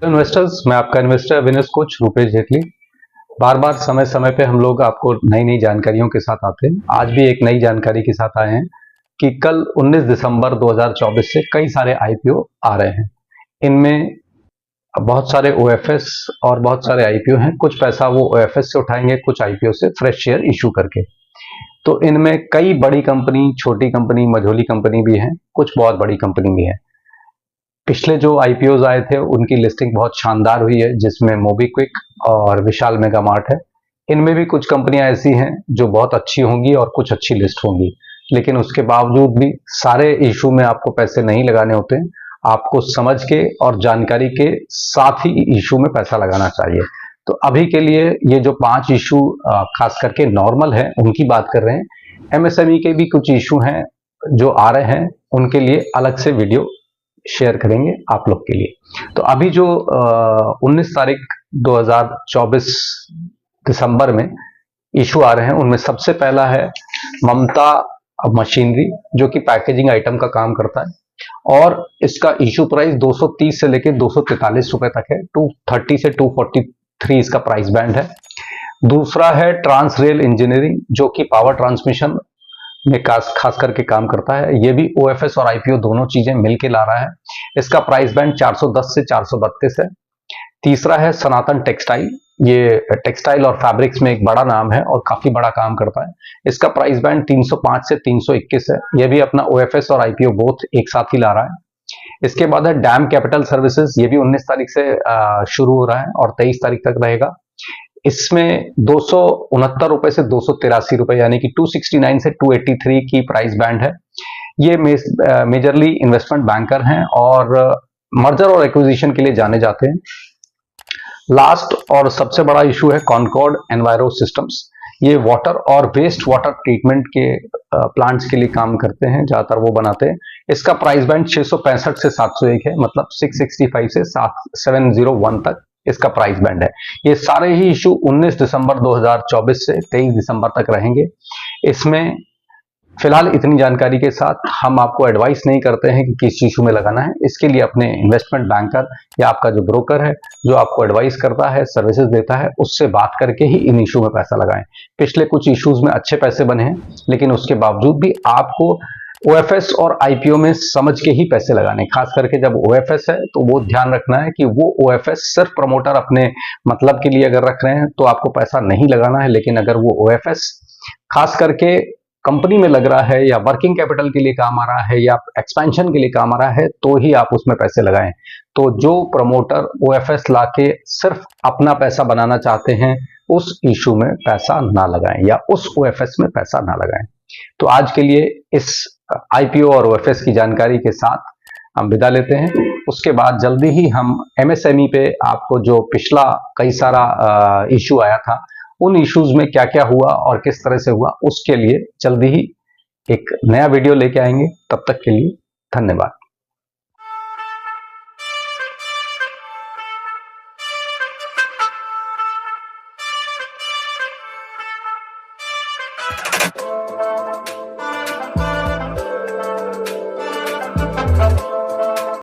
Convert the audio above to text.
Investors, मैं आपका investor business coach Rupesh Jaitley. बार बार समय समय पे हम लोग आपको नई नई जानकारियों के साथ आते हैं। आज भी एक नई जानकारी के साथ आए हैं कि कल 19 दिसंबर 2024 से कई सारे आईपीओ आ रहे हैं। इनमें बहुत सारे ओएफएस और बहुत सारे आईपीओ हैं। कुछ पैसा वो ओएफएस से उठाएंगे, कुछ आईपीओ से फ्रेश शेयर इशू करके। तो इनमें कई बड़ी कंपनी, छोटी कंपनी, मझोली कंपनी भी हैं, कुछ बहुत बड़ी कंपनी भी है। पिछले जो आईपीओज आए थे उनकी लिस्टिंग बहुत शानदार हुई है, जिसमें मोबीक्विक और विशाल मेगा मार्ट है। इनमें भी कुछ कंपनियां ऐसी हैं जो बहुत अच्छी होंगी और कुछ अच्छी लिस्ट होंगी, लेकिन उसके बावजूद भी सारे इशू में आपको पैसे नहीं लगाने होते हैं। आपको समझ के और जानकारी के साथ ही इशू में पैसा लगाना चाहिए। तो अभी के लिए ये जो 5 इशू खास करके नॉर्मल है उनकी बात कर रहे हैं। एमएसएमई के भी कुछ इशू हैं जो आ रहे हैं, उनके लिए अलग से वीडियो शेयर करेंगे आप लोग के लिए। तो अभी जो 19 तारीख 2024 दिसंबर में इशू आ रहे हैं, उनमें सबसे पहला है ममता मशीनरी, जो कि पैकेजिंग आइटम का काम करता है और इसका इशू प्राइस 230 से लेकर 243 रुपए तक है। 230 से 243 इसका प्राइस बैंड है। दूसरा है ट्रांस रेल इंजीनियरिंग, जो कि पावर ट्रांसमिशन में खास करके काम करता है। ये भी ओएफएस और आईपीओ दोनों चीजें मिलके ला रहा है। इसका प्राइस बैंड 410 से 432 है। तीसरा है सनातन टेक्सटाइल। ये टेक्सटाइल और फैब्रिक्स में एक बड़ा नाम है और काफी बड़ा काम करता है। इसका प्राइस बैंड 305 से 321 है। यह भी अपना ओएफएस और आईपीओ बोथ एक साथ ही ला रहा है। इसके बाद है डैम कैपिटल सर्विसेज। ये भी 19 तारीख से शुरू हो रहा है और 23 तारीख तक रहेगा। इसमें 269 से 283 रुपए, यानी कि 269 से 283 की प्राइस बैंड है। ये मेजरली इन्वेस्टमेंट बैंकर हैं और मर्जर और एक्विजिशन के लिए जाने जाते हैं। लास्ट और सबसे बड़ा इशू है कॉनकॉर्ड एनवायरो सिस्टम्स। ये वाटर और वेस्ट वाटर ट्रीटमेंट के प्लांट्स के लिए काम करते हैं, ज्यादातर वो बनाते हैं। इसका प्राइस बैंड 665 से 701 है, मतलब 665 से 701 तक इसका प्राइस बैंड है। ये सारे ही इशू 19 दिसंबर 2024 से 23 दिसंबर तक रहेंगे। इसमें फिलहाल इतनी जानकारी के साथ हम आपको एडवाइस नहीं करते हैं कि किस इशू में लगाना है। इसके लिए अपने इन्वेस्टमेंट बैंकर या आपका जो ब्रोकर है, जो आपको एडवाइस करता है, सर्विसेज देता है, उससे बात करके ही इन इशू में पैसा लगाएं। पिछले कुछ इश्यूज में अच्छे पैसे बने हैं, लेकिन उसके बावजूद भी आपको ओएफएस और आईपीओ में समझ के ही पैसे लगाने। खास करके जब ओएफएस है तो वो ध्यान रखना है कि वो ओएफएस सिर्फ प्रमोटर अपने मतलब के लिए अगर रख रहे हैं तो आपको पैसा नहीं लगाना है। लेकिन अगर वो ओएफएस खास करके कंपनी में लग रहा है या वर्किंग कैपिटल के लिए काम आ रहा है या एक्सपेंशन के लिए काम आ रहा है, तो ही आप उसमें पैसे लगाएं। तो जो प्रमोटर ओएफएस लाके सिर्फ अपना पैसा बनाना चाहते हैं, उस इशू में पैसा ना लगाएं या उस ओएफएस में पैसा ना लगाएं। तो आज के लिए इस आईपीओ और ओएफएस की जानकारी के साथ हम विदा लेते हैं। उसके बाद जल्दी ही हम एमएसएमई पे आपको जो पिछला कई सारा इशू आया था, उन इश्यूज में क्या क्या हुआ और किस तरह से हुआ, उसके लिए जल्दी ही एक नया वीडियो लेके आएंगे। तब तक के लिए धन्यवाद।